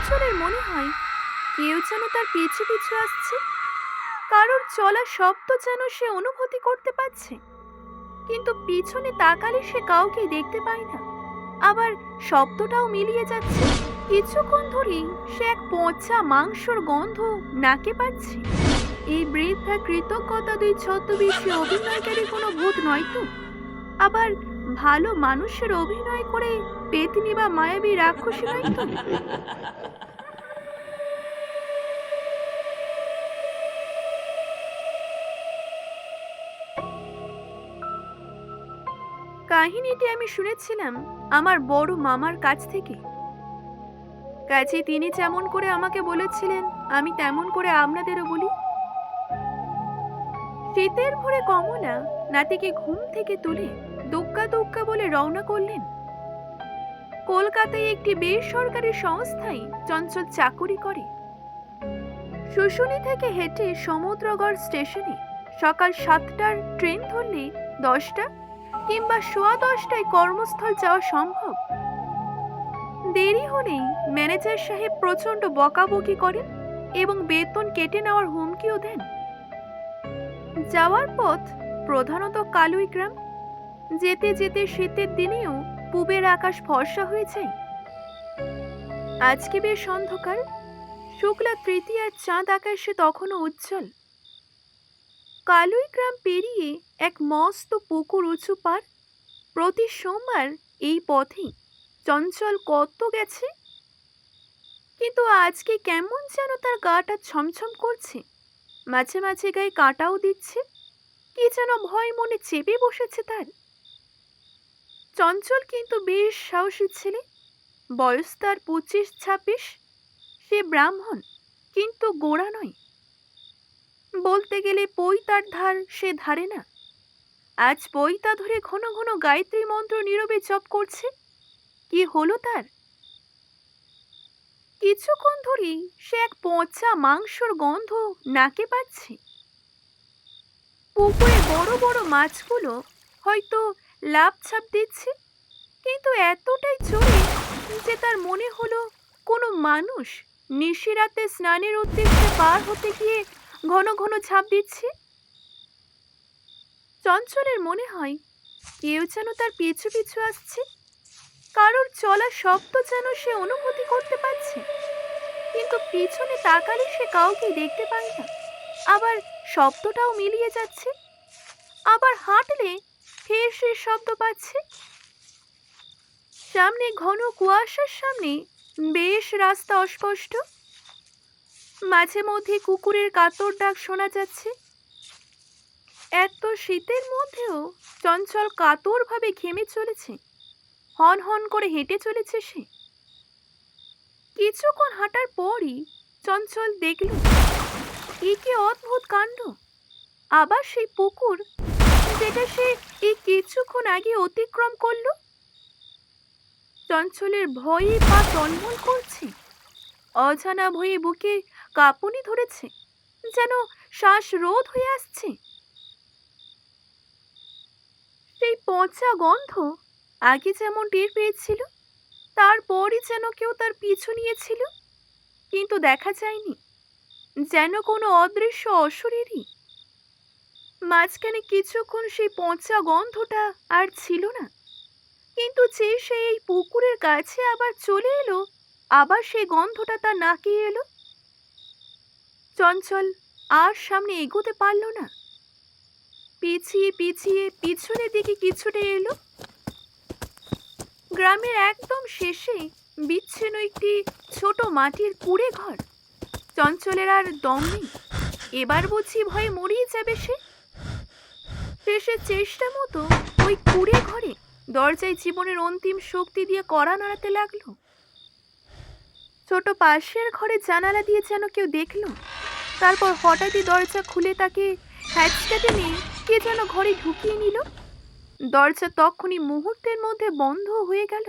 চঞ্চলের মনে হয় কেউ যেন তার পিছু পিছু আসছে। কারোর চলা শব্দ যেন সে অনুভূতি করতে পারছে, কিন্তু পিছনে তাকালে সে কাউকে দেখতে পায় না। আবার শব্দটাও মিলিয়ে যাচ্ছে। কিছুক্ষণ ধরেই সে এক পচা মাংসর গন্ধ নাকে পাচ্ছে। এই বৃদ্ধা কৃতজ্ঞতা দুই ছদ্মবেশী অভিনয়কারী কোনো ভূত নয় তো, আবার ভালো মানুষের অভিনয় করে পেতনি বা মায়াবী রাক্ষসী নয় তো। কাহিনীটি আমি শুনেছিলাম আমার বড় মামার কাছ থেকে। কাজে তিনি যেমন করে আমাকে বলেছিলেন আমি তেমন করে আপনাদেরও বলি। শীতের ভোরে কমলা নাতিকে ঘুম থেকে তুলে দুক্কা দুক্কা বলে রওনা করলেন। কলকাতায় একটি বেসরকারি সংস্থায় চঞ্চল চাকুরি করে। শুশুনি থেকে হেঁটে সমুদ্রগড় স্টেশনে সকাল 7টার ট্রেন ধরলে 10টা কিংবা 10:15টায় কর্মস্থল যাওয়া সম্ভব। দেরি হলেই ম্যানেজার সাহেব প্রচন্ড বকাবকি করেন এবং বেতন কেটে নেওয়ার হুমকিও দেন। যাওয়ার পথ প্রধানত কালুই গ্রাম। যেতে যেতে শীতের দিনেও পূবের আকাশ ফর্সা হয়ে যায়। আজকে বেশ অন্ধকার, শুক্লা তৃতীয়ার চাঁদ আকাশে তখনও উজ্জ্বল। কালুই গ্রাম পেরিয়ে এক মস্ত পুকুর উঁচু পার। প্রতি সোমবার এই পথে চঞ্চল কত গেছে, কিন্তু আজকে কেমন যেন তার গাটা ছমছম করছে, মাঝে মাঝে গায়ে কাঁটাও দিচ্ছে। কি যেন ভয় মনে চেপে বসেছে তার। চঞ্চল কিন্তু বেশ সাহসী ছেলে। বয়স তার 25-26। সে ব্রাহ্মণ, কিন্তু গোড়া নয়। বলতে গেলে পৈতার ধার সে ধারে না। আজ পৈতা ধরে ঘন ঘন গায়ত্রী মন্ত্র নীরবে জপ করছে। কি হলো তার? কিছুক্ষণ ধরেই সে এক পচা মাংসর গন্ধ নাকে পাচ্ছে। পুকুরে বড় বড় মাছগুলো হয়তো লাফ ছাপ দিচ্ছে, কিন্তু এতটাই জোরে যে তার মনে হলো কোনো মানুষ নিশিরাতে স্নানের উদ্দেশ্যে পার হতে গিয়ে ঘন ঘন ঝাঁপ দিচ্ছে। চঞ্চলের মনে হয় কেউ যেন তার পিছু পিছু আসছে। কারোর চলা শব্দ যেন সে অনুভূতি করতে পারছে, কিন্তু পিছনে তাকালে সে কাউকে দেখতে পায় না। আবার শব্দটাও মিলিয়ে যাচ্ছে। আবার হাঁটলে ফের সে শব্দ পাচ্ছে। সামনে ঘন কুয়াশার সামনে বেশ রাস্তা অস্পষ্ট। মাঝে মধ্যে কুকুরের কাতর ডাক শোনা যাচ্ছে। এত শীতের মধ্যেও চঞ্চল কাতরভাবে ঘেমে চলেছে। হন হন করে হেঁটে চলেছে সে। কিছুক্ষণ হাঁটার পরই চঞ্চল দেখল কি অদ্ভুত কাণ্ড। আবার সেই পুকুর যেটা সে এই কিছুক্ষণ আগে অতিক্রম করলো। চঞ্চলের ভয়ে পা টলমল করছে। অজানা ভয়ে বুকে কাঁপুনি ধরেছে, যেন শ্বাসরোধ হয়ে আসছে। সেই পচা গন্ধ আগে যেমন টের পেয়েছিল, তারপরই যেন কেউ তার পিছু নিয়েছিল, কিন্তু দেখা যায়নি। যেন কোনো অদৃশ্য অশরীরই। মাঝখানে কিছুক্ষণ সেই পচা গন্ধটা আর ছিল না, কিন্তু যে সে এই পুকুরের কাছে আবার চলে এলো, আবার সেই গন্ধটা তার নাকে এলো। চঞ্চল আর সামনে এগোতে পারল না। পিছিয়ে পিছিয়ে পিছনের দিকে কিছুটা এলো। গ্রামের একদম শেষে বিচ্ছিন্ন একটি ছোট মাটির কুঁড়ে ঘর। চঞ্চলের আর দম নেই। এবার বুঝি ভয়ে মরিয়ে যাবে সে। শেষের চেষ্টা মতো ওই কুঁড়ে ঘরে দরজায় জীবনের অন্তিম শক্তি দিয়ে কড়া নাড়াতে লাগলো। ছোট পাশের ঘরে জানালা দিয়ে যেন কেউ দেখলো। তারপর হঠাৎই দরজা খুলে তাকে হ্যাচটা টেনে কে যেন ঘরে ঢুকিয়ে নিল। দরজা তখনই মুহূর্তের মধ্যে বন্ধ হয়ে গেল।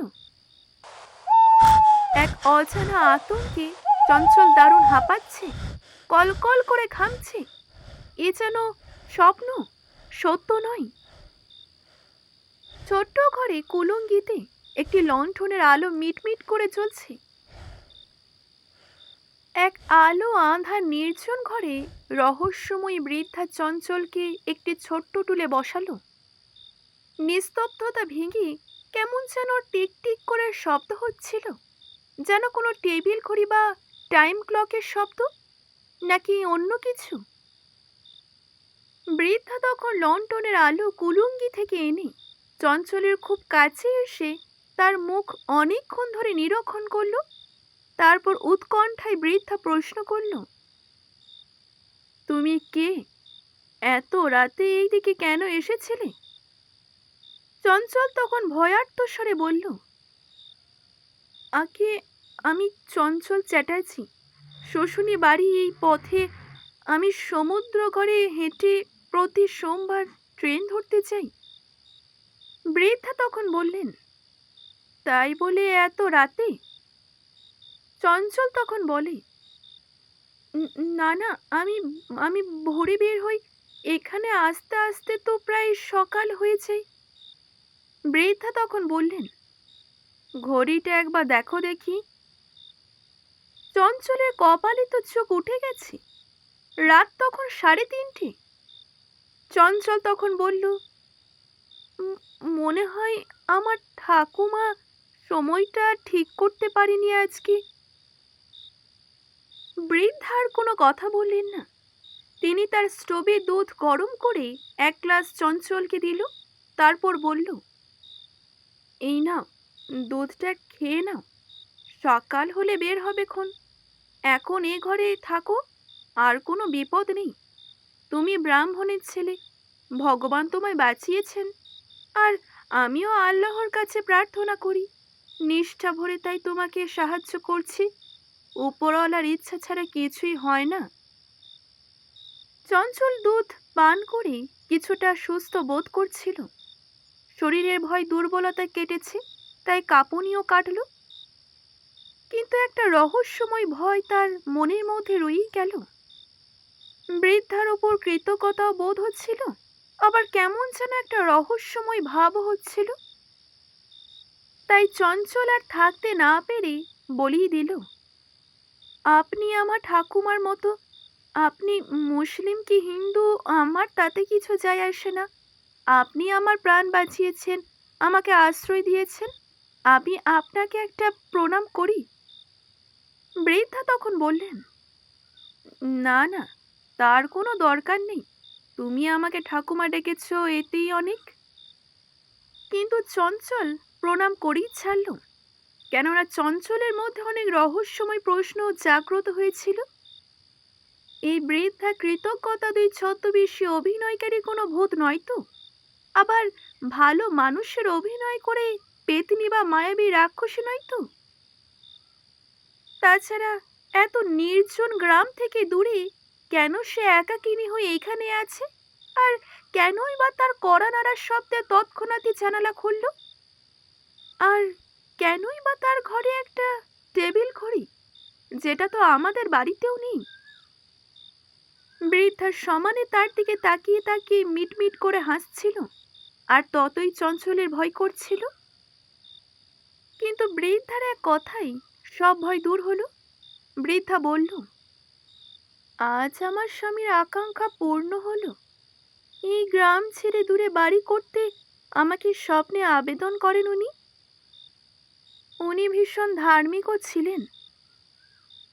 এক অজানা আতঙ্কে চঞ্চল দারুণ হাঁপাচ্ছে, কলকল করে ঘামছে। এ যেন স্বপ্ন, সত্য নয়। ছোট্ট ঘরে কুলুঙ্গিতে একটি লণ্ঠনের আলো মিটমিট করে জ্বলছে। এক আলো আঁধার নির্জন ঘরে রহস্যময়ী বৃদ্ধা চঞ্চলকে একটি ছোট্ট টুলে বসালো। নিস্তব্ধতা ভেঙে কেমন যেন টিক টিক করে শব্দ হচ্ছিল, যেন কোনো টেবিল ঘড়ি বা টাইম ক্লকের শব্দ, নাকি অন্য কিছু। বৃদ্ধা তখন লণ্ঠনের আলো কুলুঙ্গি থেকে এনে চঞ্চলের খুব কাছে এসে তার মুখ অনেকক্ষণ ধরে নিরীক্ষণ করল। তারপর উৎকণ্ঠায় বৃদ্ধা প্রশ্ন করল, তুমি কে? এত রাতে এই দিকে কেন এসেছিলে? চঞ্চল তখন ভয়ার্ত স্বরে বলল, আগে আমি চঞ্চল চ্যাটার্জি, শোষণী বাড়ি এই পথে। আমি সমুদ্র ঘরে হেঁটে প্রতি সোমবার ট্রেন ধরতে চাই। বৃদ্ধা তখন বললেন, তাই বলে এত রাতে? চঞ্চল তখন বলে, না না, আমি আমি ভোরে বের হই, এখানে আসতে আসতে তো প্রায় সকাল হয়ে যায়। বৃদ্ধা তখন বললেন, ঘড়িটা একবার দেখো দেখি। চঞ্চলের কপালে তো চোখ উঠে গেছে। রাত তখন 3:30। চঞ্চল তখন বলল, মনে হয় আমার ঠাকুমা সময়টা ঠিক করতে পারেনি আজকে। বৃদ্ধা আর কোনো কথা বললেন না। তিনি তার স্টোভে দুধ গরম করে এক গ্লাস চঞ্চলকে দিল। তারপর বলল, এই নাও, দুধটা খেয়ে নাও, সকাল হলে বের হবে খন। এখন এ ঘরে থাকো, আর কোনো বিপদ নেই। তুমি ব্রাহ্মণের ছেলে, ভগবান তোমায় বাঁচিয়েছেন, আর আমিও আল্লাহর কাছে প্রার্থনা করি, নিষ্ঠা ভরে তাই তোমাকে সাহায্য করছি। উপরওয়ালার ইচ্ছা ছাড়া কিছুই হয় না। চঞ্চল দুধ পান করে কিছুটা সুস্থ বোধ করছিল। শরীরের ভয় দুর্বলতা কেটেছে, তাই কাঁপুনিও কাটল। কিন্তু একটা রহস্যময় ভয় তার মনের মধ্যে রয়েই গেল। বৃদ্ধার ওপর কৃতজ্ঞতাও বোধ হচ্ছিল, আবার কেমন যেন একটা রহস্যময় ভাবও হচ্ছিল। তাই চঞ্চল আর থাকতে না পেরে বলেই দিল, আপনি আমার ঠাকুমার মতো। আপনি মুসলিম কি হিন্দু আমার তাতে কিছু যায় আসে না। আপনি আমার প্রাণ বাঁচিয়েছেন, আমাকে আশ্রয় দিয়েছেন, আমি আপনাকে একটা প্রণাম করি। বৃদ্ধা তখন বললেন, না না, তার কোনো দরকার নেই। তুমি আমাকে ঠাকুমা ডেকেছ, এতেই অনেক। কিন্তু চঞ্চল প্রণাম করেই ছাড়ল, কেননা চঞ্চলের মধ্যে অনেক রহস্যময় প্রশ্ন জাগ্রত হয়েছিল। এই বৃদ্ধা কৃতজ্ঞতা দুই ছদ্মবেশী অভিনয়কারী কোনো ভূত নয় তো? আবার ভালো মানুষের অভিনয় করে পেতনি বা মায়াবী রাক্ষসী নয় তো? তাছাড়া এত নির্জন গ্রাম থেকে দূরে কেন সে একাকিনী হয়ে এখানে আছে? আর কেনই বা তার কড়া নাড়ার শব্দে তৎক্ষণাৎই জানালা খুলল? আর কেনই বা তার ঘরে একটা টেবিল ঘড়ি, যেটা তো আমাদের বাড়িতেও নেই? বৃদ্ধার সমানে তার দিকে তাকিয়ে তাকিয়ে মিটমিট করে হাসছিল, আর ততই চঞ্চলের ভয় করছিল। কিন্তু বৃদ্ধার এক কথাই সব ভয় দূর হলো। বৃদ্ধা বলল, আজ আমার স্বামীর আকাঙ্ক্ষা পূর্ণ হলো। এই গ্রাম ছেড়ে দূরে বাড়ি করতে আমাকে স্বপ্নে আবেদন করেন উনি। উনি ভীষণ ধার্মিকও ছিলেন,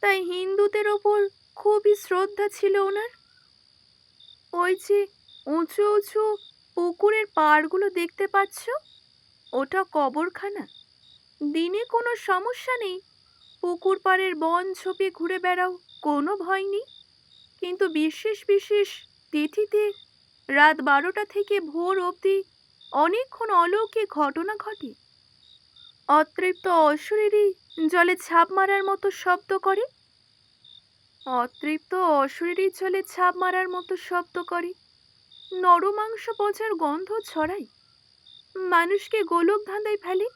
তাই হিন্দুদের ওপর খুবই শ্রদ্ধা ছিল ওনার। ওই যে উঁচু উঁচু পুকুরের পাড়গুলো দেখতে পাচ্ছ, ওটা কবরখানা। দিনে কোনো সমস্যা নেই, পুকুর পাড়ের বন ঝোপে ঘুরে বেড়াও, কোনো ভয় নেই। কিন্তু বিশেষ বিশেষ তিথিতে রাত 12টা থেকে ভোর অবধি অনেকক্ষণ অলৌকিক ঘটনা ঘটে। অতৃপ্ত অশরীরী জলে ছাপ মারার মতো শব্দ করে। অতৃপ্ত অশরীরী জলে ছাপ মারার মতো শব্দ করে, নরমাংস পচার গন্ধ ছড়ায়, মানুষকে গোলক ধাঁধায় ফেলে,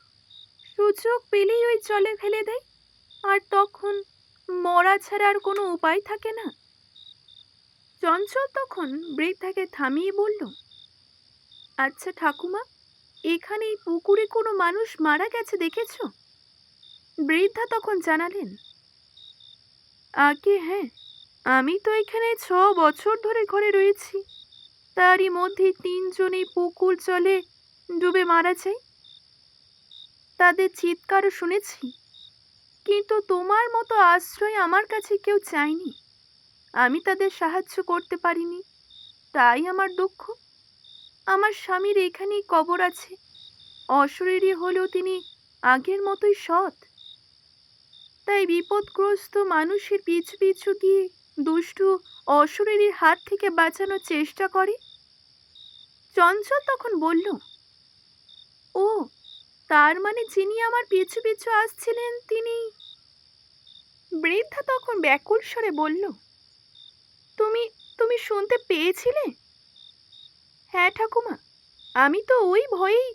সুযোগ পেলেই ওই জলে ফেলে দেয়, আর তখন মরা ছাড়া আর কোনো উপায় থাকে না। চঞ্চল তখন বৃদ্ধাকে থামিয়ে বলল, আচ্ছা ঠাকুমা, এখানে এই পুকুরে কোনো মানুষ মারা গেছে দেখেছ? বৃদ্ধা তখন জানালেন, আগে হ্যাঁ, আমি তো এখানে 6 বছর ধরে ঘরে রয়েছি। তারই মধ্যে 3জনই পুকুর জলে ডুবে মারা যায়। তাদের চিৎকারও শুনেছি, কিন্তু তোমার মতো আশ্রয় আমার কাছে কেউ চায়নি। আমি তাদের সাহায্য করতে পারিনি, তাই আমার দুঃখ। আমার স্বামীর এখানেই কবর আছে। অশরীরী হলেও তিনি আগের মতোই সৎ। তাই বিপদগ্রস্ত মানুষের পিছু পিছু গিয়ে দুষ্টু অশরীরীর হাত থেকে বাঁচানোর চেষ্টা করে। চঞ্চল তখন বলল, ও, তার মানে যিনি আমার পিছু পিছু আসছিলেন তিনি। বৃদ্ধা তখন ব্যাকুল স্বরে বলল, তুমি তুমি শুনতে পেয়েছিলে? হ্যাঁ ঠাকুমা, আমি তো ওই ভয়েই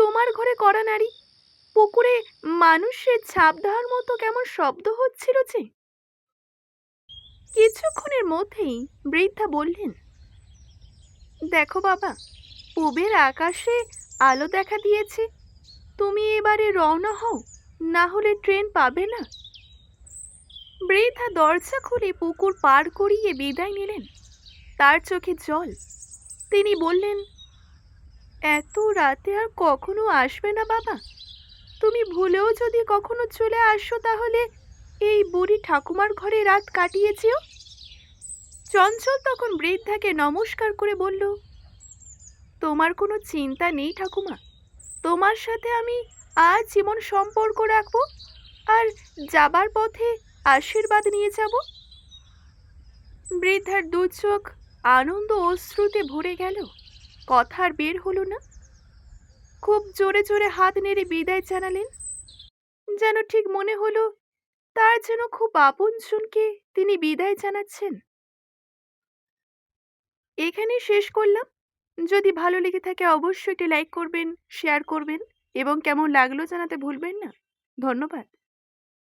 তোমার ঘরে কড়া নাড়ি। পুকুরে মানুষের ঝাঁপ দেওয়ার মতো কেমন শব্দ হচ্ছিল যে। কিছুক্ষণের মধ্যেই বৃদ্ধা বললেন, দেখো বাবা, পূবের আকাশে আলো দেখা দিয়েছে। তুমি এবারে রওনা হও, না হলে ট্রেন পাবে না। বৃদ্ধা দরজা খুলে পুকুর পার করিয়ে বিদায় নিলেন। তার চোখে জল। তিনি বললেন, এত রাতে আর কখনো আসবে না বাবা। তুমি ভুলেও যদি কখনো চলে আসো তাহলে এই বুড়ি ঠাকুমার ঘরে রাত কাটিয়ে যেও। চঞ্চল তখন বৃদ্ধাকে নমস্কার করে বলল, তোমার কোনো চিন্তা নেই ঠাকুমা। তোমার সাথে আমি আজীবন সম্পর্ক রাখবো, আর যাবার পথে আশীর্বাদ নিয়ে যাব। বৃদ্ধার দু চোখ আনন্দ অশ্রুতে ভরে গেল। কথা আর বের হলো না। খুব জোরে জোরে হাত নেড়ে বিদায় জানালেন। যেন ঠিক মনে হলো তার যেন খুব আপনজনকে তিনি বিদায় জানাচ্ছেন। এখানেই শেষ করলাম। যদি ভালো লেগে থাকে অবশ্যই একটি লাইক করবেন, শেয়ার করবেন এবং কেমন লাগলো জানাতে ভুলবেন না। ধন্যবাদ।